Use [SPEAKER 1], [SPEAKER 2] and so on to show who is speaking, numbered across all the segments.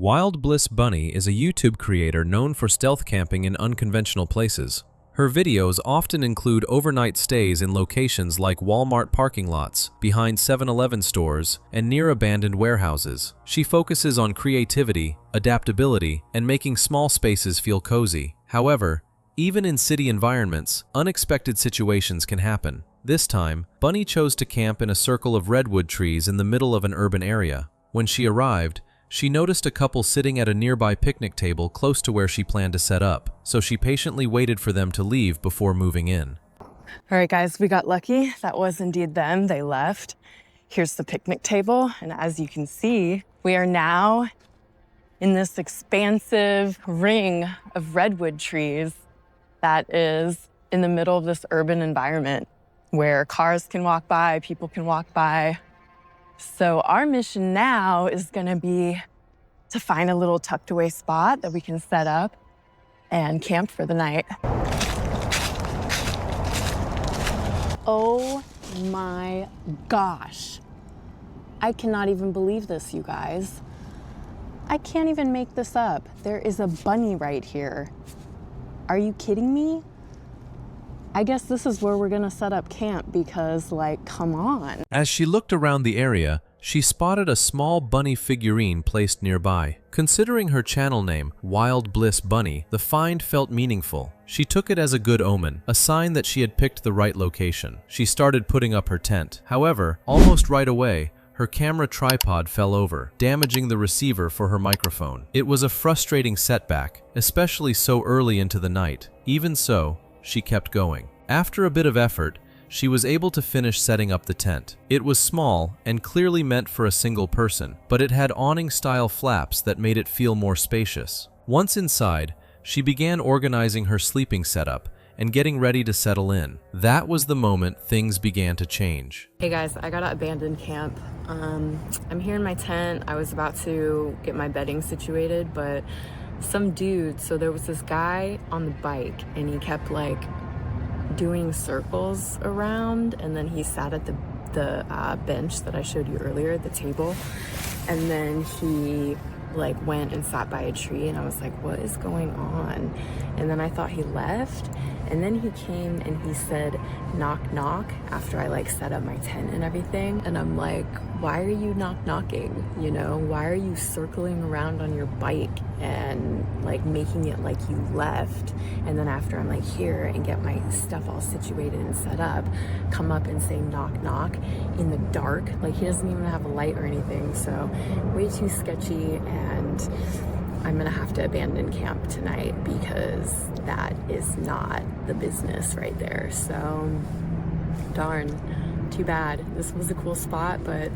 [SPEAKER 1] Wild Bliss Bunny is a YouTube creator known for stealth camping in unconventional places. Her videos often include overnight stays in locations like Walmart parking lots, behind 7-Eleven stores, and near abandoned warehouses. She focuses on creativity, adaptability, and making small spaces feel cozy. However, even in city environments, unexpected situations can happen. This time, Bunny chose to camp in a circle of redwood trees in the middle of an urban area. When she arrived, she noticed a couple sitting at a nearby picnic table close to where she planned to set up, so she patiently waited for them to leave before moving in.
[SPEAKER 2] All right, guys, we got lucky. That was indeed them. They left. Here's the picnic table, and as you can see, we are now in this expansive ring of redwood trees that is in the middle of this urban environment where cars can walk by, people can walk by. So our mission now is gonna be to find a little tucked away spot that we can set up and camp for the night.
[SPEAKER 3] Oh my gosh. I cannot even believe this, you guys. I can't even make this up. There is a bunny right here. Are you kidding me? I guess this is where we're gonna set up camp because, like, come on.
[SPEAKER 1] As she looked around the area, she spotted a small bunny figurine placed nearby. Considering her channel name, Wild Bliss Bunny, the find felt meaningful. She took it as a good omen, a sign that she had picked the right location. She started putting up her tent. However, almost right away, her camera tripod fell over, damaging the receiver for her microphone. It was a frustrating setback, especially so early into the night. Even so, she kept going. After a bit of effort, she was able to finish setting up the tent. It was small and clearly meant for a single person, but it had awning-style flaps that made it feel more spacious. Once inside, she began organizing her sleeping setup and getting ready to settle in. That was the moment things began to change.
[SPEAKER 2] Hey guys, I gotta abandon camp. I'm here in my tent. I was about to get my bedding situated, but some dude, so there was this guy on the bike and he kept like doing circles around, and then he sat at the bench that I showed you earlier, the table, and then he like went and sat by a tree, and I was like, what is going on? And then I thought he left, and then he came and he said knock knock after I like set up my tent and everything, and I'm like, why are you knock knocking? You know, why are you circling around on your bike and like making it like you left? And then after I'm like here and get my stuff all situated and set up, come up and say knock knock in the dark. Like he doesn't even have a light or anything, so way too sketchy, and I'm gonna have to abandon camp tonight because that is not the business right there. So darn, too bad. This was a cool spot, but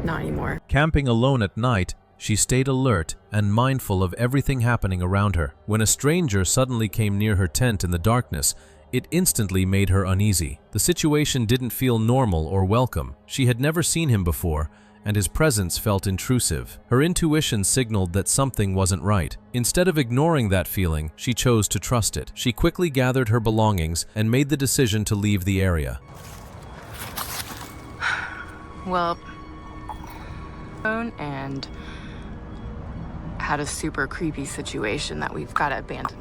[SPEAKER 2] not anymore.
[SPEAKER 1] Camping alone at night, she stayed alert and mindful of everything happening around her. When a stranger suddenly came near her tent in the darkness, it instantly made her uneasy. The situation didn't feel normal or welcome. She had never seen him before, and his presence felt intrusive. Her intuition signaled that something wasn't right. Instead of ignoring that feeling, she chose to trust it. She quickly gathered her belongings and made the decision to leave the area.
[SPEAKER 2] Well, and had a super creepy situation that we've got to abandon.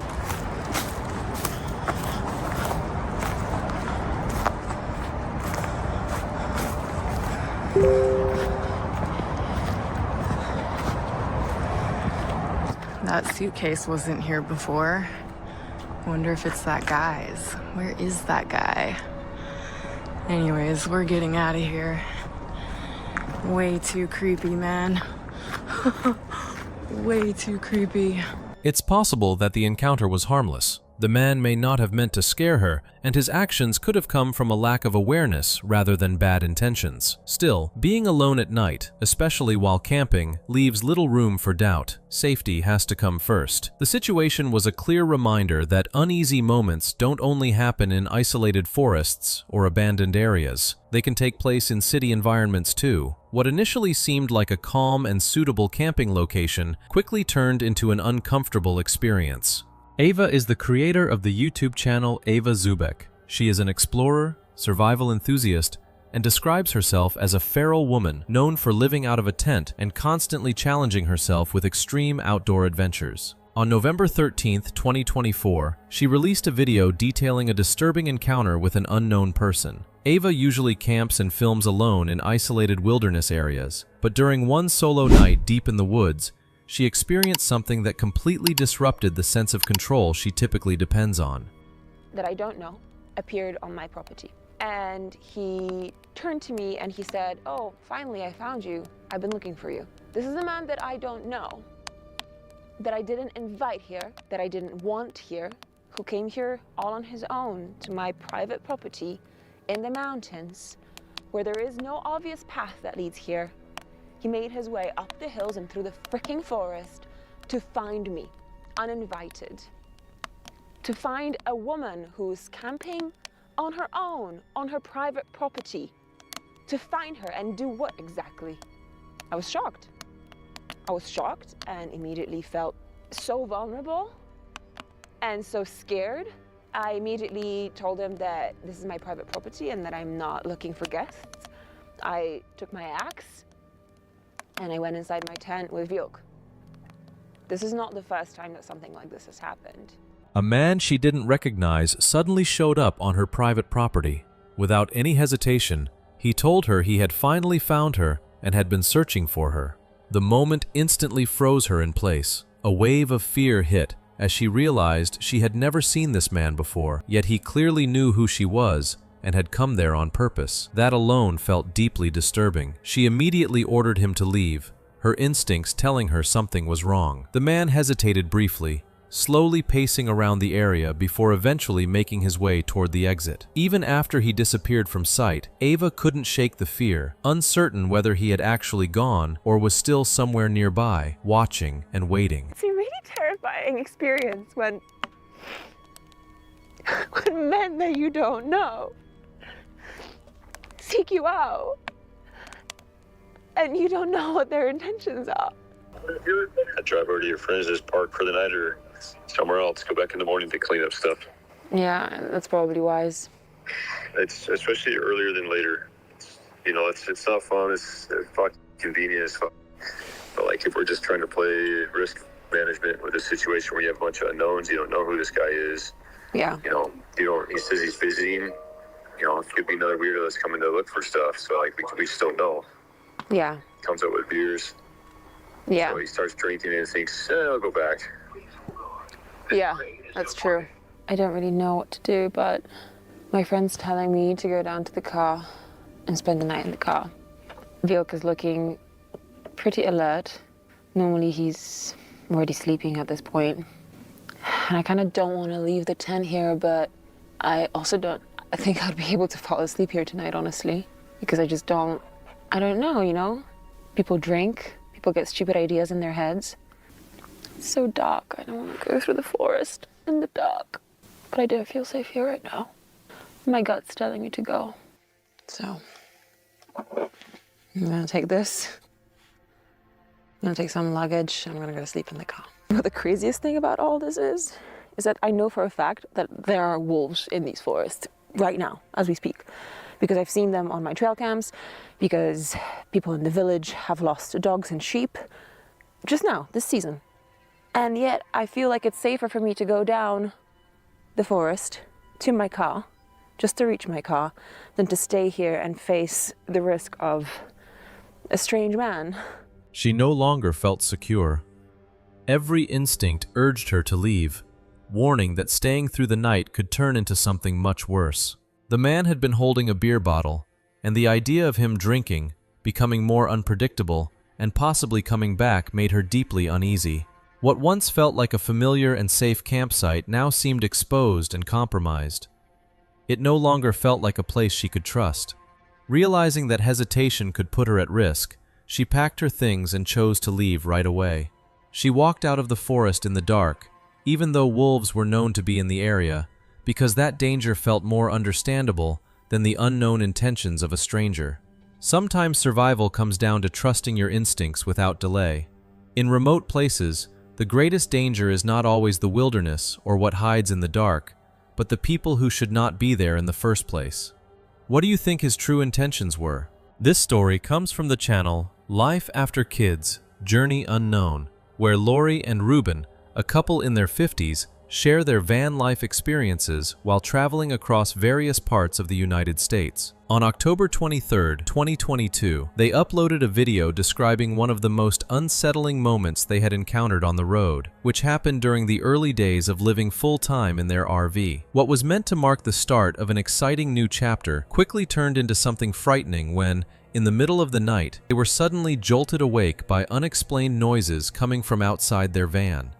[SPEAKER 2] That suitcase wasn't here before. Wonder if it's that guy's. Where is that guy? Anyways, we're getting out of here. Way too creepy, man. Way too creepy.
[SPEAKER 1] It's possible that the encounter was harmless. The man may not have meant to scare her, and his actions could have come from a lack of awareness rather than bad intentions. Still, being alone at night, especially while camping, leaves little room for doubt. Safety has to come first. The situation was a clear reminder that uneasy moments don't only happen in isolated forests or abandoned areas. They can take place in city environments too. What initially seemed like a calm and suitable camping location quickly turned into an uncomfortable experience. Ava is the creator of the YouTube channel Ava Zubek. She is an explorer, survival enthusiast, and describes herself as a feral woman known for living out of a tent and constantly challenging herself with extreme outdoor adventures. On November 13, 2024, she released a video detailing a disturbing encounter with an unknown person. Ava usually camps and films alone in isolated wilderness areas, but during one solo night deep in the woods, she experienced something that completely disrupted the sense of control she typically depends on.
[SPEAKER 4] That I don't know appeared on my property. And he turned to me and he said, "Oh, finally I found you. I've been looking for you." This is a man that I don't know, that I didn't invite here, that I didn't want here, who came here all on his own to my private property in the mountains, where there is no obvious path that leads here. He made his way up the hills and through the freaking forest to find me, uninvited. To find a woman who's camping on her own, on her private property. To find her and do what exactly? I was shocked. I was shocked and immediately felt so vulnerable and so scared. I immediately told him that this is my private property and that I'm not looking for guests. I took my axe and I went inside my tent with Vjok. This is not the first time that something like this has happened.
[SPEAKER 1] A man she didn't recognize suddenly showed up on her private property. Without any hesitation, he told her he had finally found her and had been searching for her. The moment instantly froze her in place. A wave of fear hit as she realized she had never seen this man before, yet he clearly knew who she was and had come there on purpose. That alone felt deeply disturbing. She immediately ordered him to leave, her instincts telling her something was wrong. The man hesitated briefly, slowly pacing around the area before eventually making his way toward the exit. Even after he disappeared from sight, Ava couldn't shake the fear, uncertain whether he had actually gone or was still somewhere nearby, watching and waiting.
[SPEAKER 4] It's a really terrifying experience when men that you don't know seek you out and you don't know what their intentions are.
[SPEAKER 5] I drive over to your friends, just park for the night or somewhere else, go back in the morning to clean up stuff.
[SPEAKER 4] Yeah, that's probably wise.
[SPEAKER 5] It's especially earlier than later. It's not fun. It's fucking convenient as fuck. But like if we're just trying to play risk management with a situation where you have a bunch of unknowns, you don't know who this guy is.
[SPEAKER 4] Yeah.
[SPEAKER 5] He says he's visiting. It could be another weirdo that's coming to look for stuff. So like we just don't know.
[SPEAKER 4] Yeah.
[SPEAKER 5] Comes up with beers.
[SPEAKER 4] Yeah.
[SPEAKER 5] So he starts drinking and thinks, I'll go back.
[SPEAKER 4] Yeah, that's true. I don't really know what to do, but my friend's telling me to go down to the car and spend the night in the car. Vjok is looking pretty alert. Normally he's already sleeping at this point. And I kind of don't want to leave the tent here, but I think I'd be able to fall asleep here tonight, honestly, because I don't know. People drink, people get stupid ideas in their heads. It's so dark. I don't want to go through the forest in the dark. But I don't feel safe here right now. My gut's telling me to go. So, I'm gonna take this. I'm gonna take some luggage. I'm gonna go to sleep in the car. But the craziest thing about all this is that I know for a fact that there are wolves in these forests right now, as we speak. Because I've seen them on my trail cams, because people in the village have lost dogs and sheep just now, this season. And yet I feel like it's safer for me to go down the forest to my car, just to reach my car, than to stay here and face the risk of a strange man.
[SPEAKER 1] She no longer felt secure. Every instinct urged her to leave, warning that staying through the night could turn into something much worse. The man had been holding a beer bottle, and the idea of him drinking, becoming more unpredictable, and possibly coming back made her deeply uneasy. What once felt like a familiar and safe campsite now seemed exposed and compromised. It no longer felt like a place she could trust. Realizing that hesitation could put her at risk, she packed her things and chose to leave right away. She walked out of the forest in the dark, even though wolves were known to be in the area, because that danger felt more understandable than the unknown intentions of a stranger. Sometimes survival comes down to trusting your instincts without delay. In remote places, the greatest danger is not always the wilderness or what hides in the dark, but the people who should not be there in the first place. What do you think his true intentions were? This story comes from the channel Life After Kids, Journey Unknown, where Lori and Ruben, a couple in their 50s, share their van life experiences while traveling across various parts of the United States. On October 23, 2022, they uploaded a video describing one of the most unsettling moments they had encountered on the road, which happened during the early days of living full-time in their RV. What was meant to mark the start of an exciting new chapter quickly turned into something frightening when, in the middle of the night, they were suddenly jolted awake by unexplained noises coming from outside their van.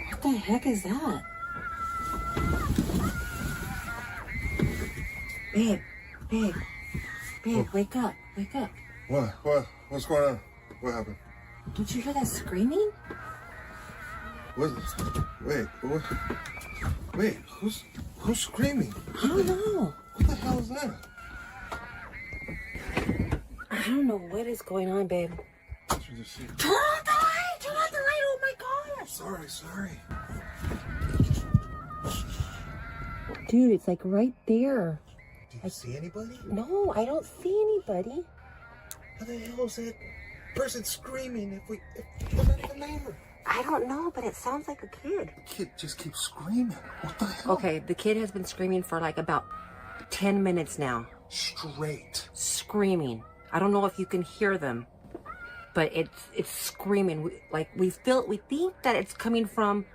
[SPEAKER 6] What the heck is that? Babe, wake up.
[SPEAKER 7] What's going on? What happened?
[SPEAKER 6] Don't you hear that screaming?
[SPEAKER 7] Wait, who's screaming?
[SPEAKER 6] I don't know.
[SPEAKER 7] What the hell is that?
[SPEAKER 6] I don't know what is going on, babe.
[SPEAKER 7] Did you just see?
[SPEAKER 6] Turn on the light, oh my gosh.
[SPEAKER 7] Sorry.
[SPEAKER 6] Dude, it's like right there.
[SPEAKER 7] Do you see anybody?
[SPEAKER 6] No, I don't see anybody.
[SPEAKER 7] How the hell is that person screaming if we're not even there?
[SPEAKER 6] I don't know, but it sounds like a kid.
[SPEAKER 7] Kid just keeps screaming. What the hell?
[SPEAKER 6] Okay, the kid has been screaming for like about 10 minutes now.
[SPEAKER 7] Straight.
[SPEAKER 6] Screaming. I don't know if you can hear them, but it's screaming. We think that it's coming from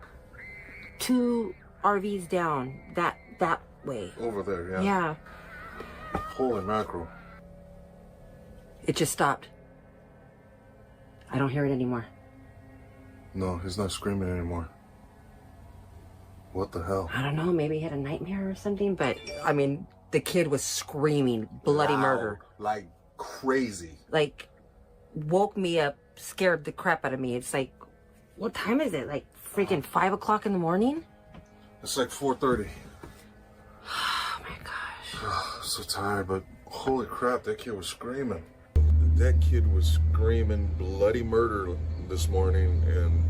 [SPEAKER 6] 2 RVs down that way.
[SPEAKER 7] Over there, yeah.
[SPEAKER 6] Yeah.
[SPEAKER 7] Holy mackerel.
[SPEAKER 6] It just stopped. I don't hear it anymore.
[SPEAKER 7] No, he's not screaming anymore. What the hell?
[SPEAKER 6] I don't know, maybe he had a nightmare or something, but I mean, the kid was screaming bloody murder.
[SPEAKER 7] Like crazy.
[SPEAKER 6] Like, woke me up, scared the crap out of me. It's like, what time is it? Like freaking 5 o'clock in the morning?
[SPEAKER 7] It's like 4:30.
[SPEAKER 6] Oh my gosh.
[SPEAKER 7] I'm so tired, but holy crap, that kid was screaming. That kid was screaming bloody murder this morning, and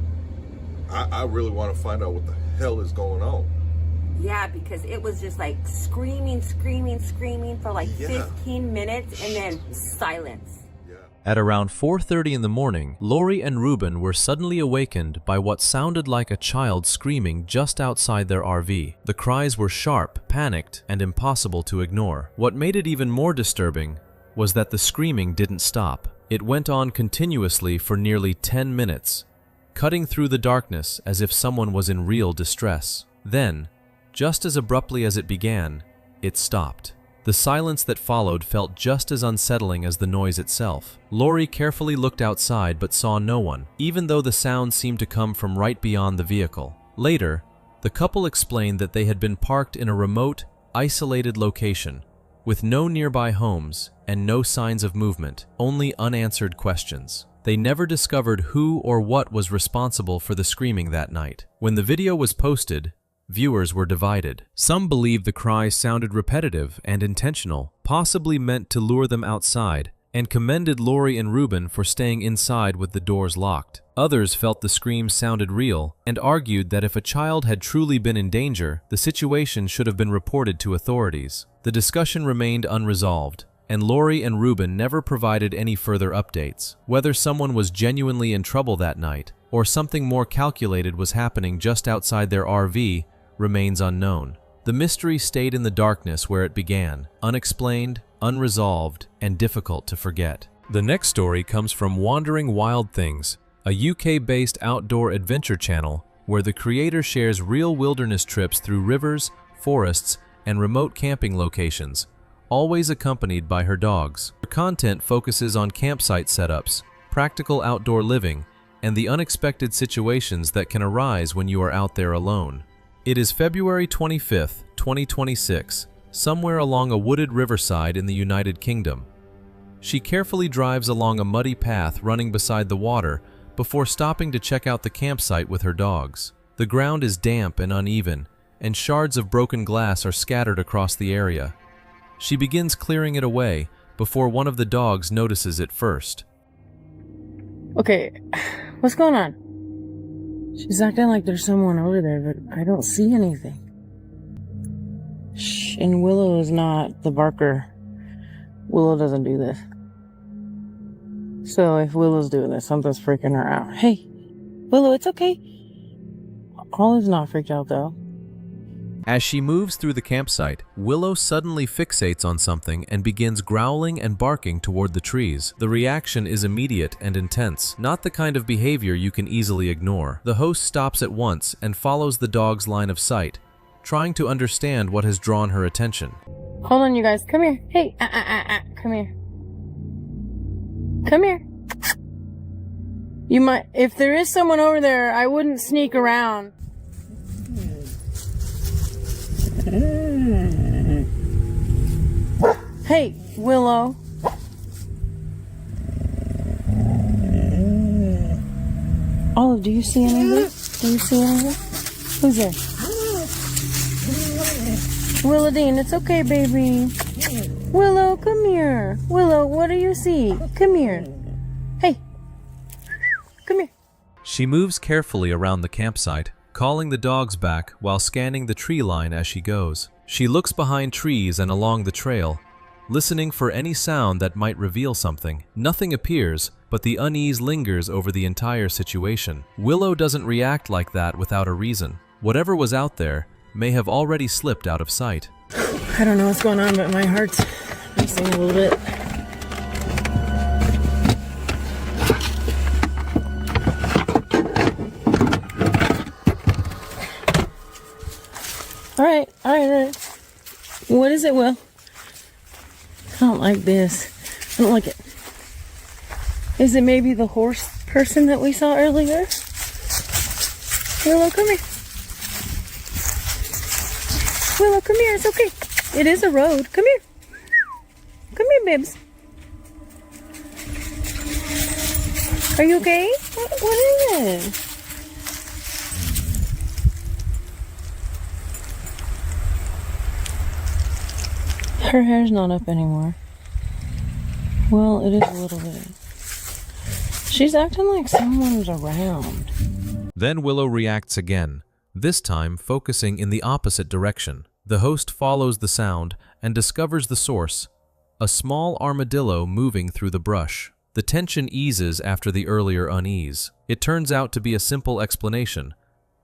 [SPEAKER 7] I really want to find out what the hell is going on.
[SPEAKER 6] Yeah, because it was just like screaming for like 15 minutes and then silence.
[SPEAKER 1] At around 4:30 in the morning, Lori and Ruben were suddenly awakened by what sounded like a child screaming just outside their RV. The cries were sharp, panicked, and impossible to ignore. What made it even more disturbing was that the screaming didn't stop. It went on continuously for nearly 10 minutes, cutting through the darkness as if someone was in real distress. Then, just as abruptly as it began, it stopped. The silence that followed felt just as unsettling as the noise itself. Lori carefully looked outside but saw no one, even though the sound seemed to come from right beyond the vehicle. Later, the couple explained that they had been parked in a remote, isolated location, with no nearby homes and no signs of movement, only unanswered questions. They never discovered who or what was responsible for the screaming that night. When the video was posted, viewers were divided. Some believed the cries sounded repetitive and intentional, possibly meant to lure them outside, and commended Lori and Ruben for staying inside with the doors locked. Others felt the screams sounded real and argued that if a child had truly been in danger, the situation should have been reported to authorities. The discussion remained unresolved, and Lori and Ruben never provided any further updates. Whether someone was genuinely in trouble that night, or something more calculated was happening just outside their RV, remains unknown. The mystery stayed in the darkness where it began, unexplained, unresolved, and difficult to forget. The next story comes from Wandering Wild Things, a UK-based outdoor adventure channel where the creator shares real wilderness trips through rivers, forests, and remote camping locations, always accompanied by her dogs. Her content focuses on campsite setups, practical outdoor living, and the unexpected situations that can arise when you are out there alone. It is February 25th, 2026, somewhere along a wooded riverside in the United Kingdom. She carefully drives along a muddy path running beside the water before stopping to check out the campsite with her dogs. The ground is damp and uneven, and shards of broken glass are scattered across the area. She begins clearing it away before one of the dogs notices it first.
[SPEAKER 4] Okay, what's going on?
[SPEAKER 8] She's acting like there's someone over there, but I don't see anything. Shh, and Willow is not the barker. Willow doesn't do this. So if Willow's doing this, something's freaking her out. Hey, Willow, it's okay. Olive's not freaked out though.
[SPEAKER 1] As she moves through the campsite, Willow suddenly fixates on something and begins growling and barking toward the trees. The reaction is immediate and intense, not the kind of behavior you can easily ignore. The host stops at once and follows the dog's line of sight, trying to understand what has drawn her attention.
[SPEAKER 8] Hold on, you guys. Come here. Hey, come here. Come here. You might, if there is someone over there, I wouldn't sneak around. Hey, Willow. Olive, do you see anything? Do you see anything? Who's there? Willow Dean, it's okay, baby. Willow, come here. Willow, what do you see? Come here. Hey. Come here.
[SPEAKER 1] She moves carefully around the campsite, calling the dogs back while scanning the tree line as she goes. She looks behind trees and along the trail, listening for any sound that might reveal something. Nothing appears, but the unease lingers over the entire situation. Willow doesn't react like that without a reason. Whatever was out there may have already slipped out of sight.
[SPEAKER 8] I don't know what's going on, but my heart's racing a little bit. All right. What is it, Will? I don't like this. I don't like it. Is it maybe the horse person that we saw earlier? Willow, come here. Willow, come here. It's okay. It is a road. Come here. Come here, Bibs. Are you okay? What is it? Her hair's not up anymore. Well, it is a little bit. She's acting like someone's around.
[SPEAKER 1] Then Willow reacts again, this time focusing in the opposite direction. The host follows the sound and discovers the source, a small armadillo moving through the brush. The tension eases after the earlier unease. It turns out to be a simple explanation,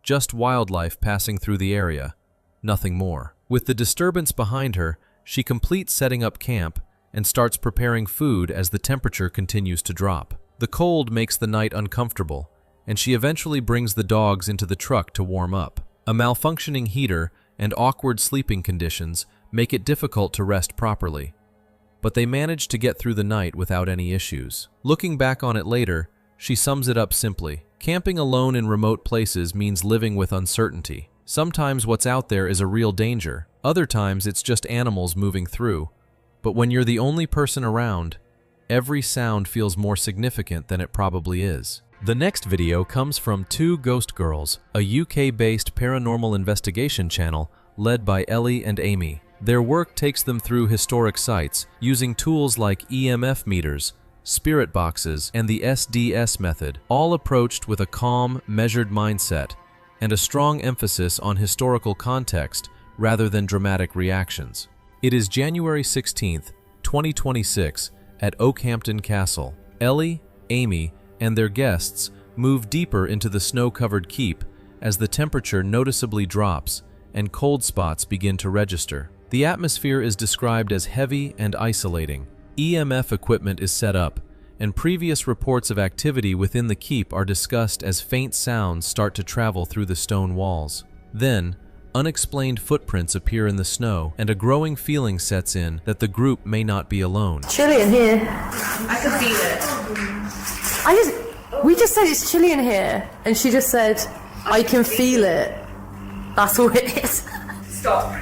[SPEAKER 1] just wildlife passing through the area, nothing more. With the disturbance behind her, she completes setting up camp and starts preparing food as the temperature continues to drop. The cold makes the night uncomfortable, and she eventually brings the dogs into the truck to warm up. A malfunctioning heater and awkward sleeping conditions make it difficult to rest properly, but they manage to get through the night without any issues. Looking back on it later, she sums it up simply. Camping alone in remote places means living with uncertainty. Sometimes what's out there is a real danger. Other times it's just animals moving through. But when you're the only person around, every sound feels more significant than it probably is. The next video comes from Two Ghost Girls, a UK-based paranormal investigation channel led by Ellie and Amy. Their work takes them through historic sites using tools like EMF meters, spirit boxes, and the SDS method, all approached with a calm, measured mindset and a strong emphasis on historical context rather than dramatic reactions. It is January 16th, 2026 at Oakhampton Castle. Ellie, Amy, and their guests move deeper into the snow-covered keep as the temperature noticeably drops and cold spots begin to register. The atmosphere is described as heavy and isolating. EMF equipment is set up, and previous reports of activity within the keep are discussed as faint sounds start to travel through the stone walls. Then, unexplained footprints appear in the snow, and a growing feeling sets in that the group may not be alone.
[SPEAKER 9] Chilly in here.
[SPEAKER 6] I can feel it.
[SPEAKER 9] We just said it's chilly in here, and she just said, I can feel it. That's all it is.
[SPEAKER 10] Stop.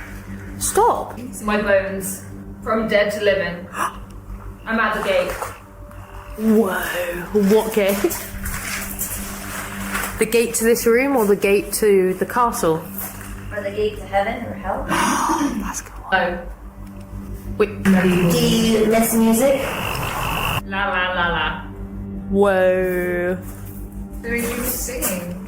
[SPEAKER 9] Stop.
[SPEAKER 10] It's my bones. From dead to living. I'm at the gate.
[SPEAKER 9] Whoa. What gate? The gate to this room or the gate to the castle?
[SPEAKER 10] Or the gate to heaven or hell?
[SPEAKER 9] That's cool.
[SPEAKER 10] Oh.
[SPEAKER 9] Wait.
[SPEAKER 10] Do
[SPEAKER 9] you miss music?
[SPEAKER 10] La la la la.
[SPEAKER 9] Whoa.
[SPEAKER 10] Who are you singing?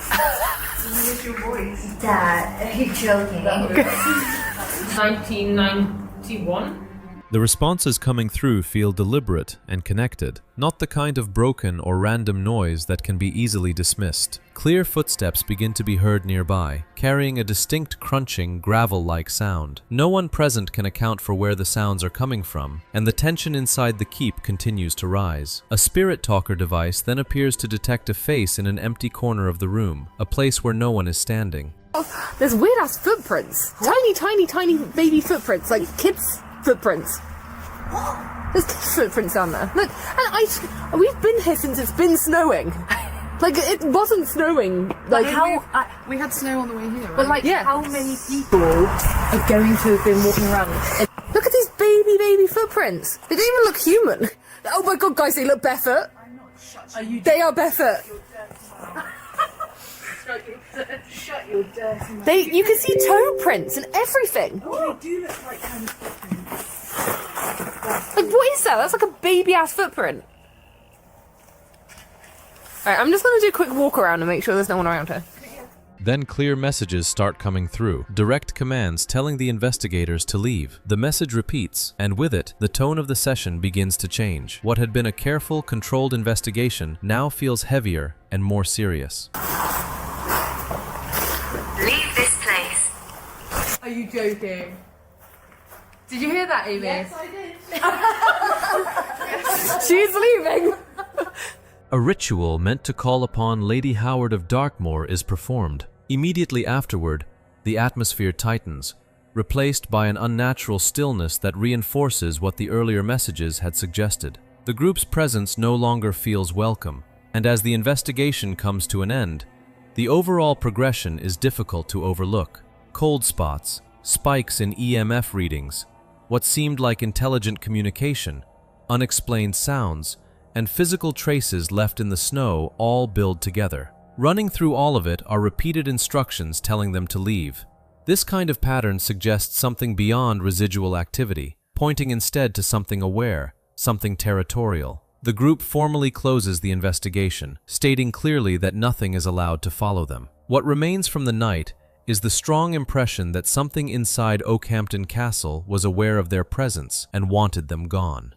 [SPEAKER 10] What's your voice?
[SPEAKER 11] Dad, are you joking?
[SPEAKER 10] 1991?
[SPEAKER 1] The responses coming through feel deliberate and connected, not the kind of broken or random noise that can be easily dismissed. Clear footsteps begin to be heard nearby, carrying a distinct crunching, gravel-like sound. No one present can account for where the sounds are coming from, and the tension inside the keep continues to rise. A spirit talker device then appears to detect a face in an empty corner of the room, a place where no one is standing.
[SPEAKER 9] There's weird-ass footprints. Tiny baby footprints, like kids' footprints. There's kids' footprints down there. Look, and we've been here since it's been snowing. Like, it wasn't snowing. Like,
[SPEAKER 2] we had snow on the way here, right?
[SPEAKER 9] but like, how many people are going to have been walking around? Look at these baby footprints. They don't even look human. Oh my god, guys, they look barefoot. They are barefoot.
[SPEAKER 10] Shut your dirty.
[SPEAKER 9] You can see toe prints and everything.
[SPEAKER 10] They do look like kind of footprints.
[SPEAKER 9] Like, what is that? That's like a baby-ass footprint. Alright, I'm just gonna do a quick walk around and make sure there's no one around here.
[SPEAKER 1] Then clear messages start coming through, direct commands telling the investigators to leave. The message repeats, and with it, the tone of the session begins to change. What had been a careful, controlled investigation now feels heavier and more serious.
[SPEAKER 11] Leave this place.
[SPEAKER 9] Are you joking? Did you hear that, Amy?
[SPEAKER 10] Yes, I did.
[SPEAKER 9] She's leaving!
[SPEAKER 1] A ritual meant to call upon Lady Howard of Darkmoor is performed. Immediately afterward, the atmosphere tightens, replaced by an unnatural stillness that reinforces what the earlier messages had suggested. The group's presence no longer feels welcome, and as the investigation comes to an end, the overall progression is difficult to overlook. Cold spots, spikes in EMF readings, what seemed like intelligent communication, unexplained sounds, and physical traces left in the snow all build together. Running through all of it are repeated instructions telling them to leave. This kind of pattern suggests something beyond residual activity, pointing instead to something aware, something territorial. The group formally closes the investigation, stating clearly that nothing is allowed to follow them. What remains from the night is the strong impression that something inside Oakhampton Castle was aware of their presence and wanted them gone.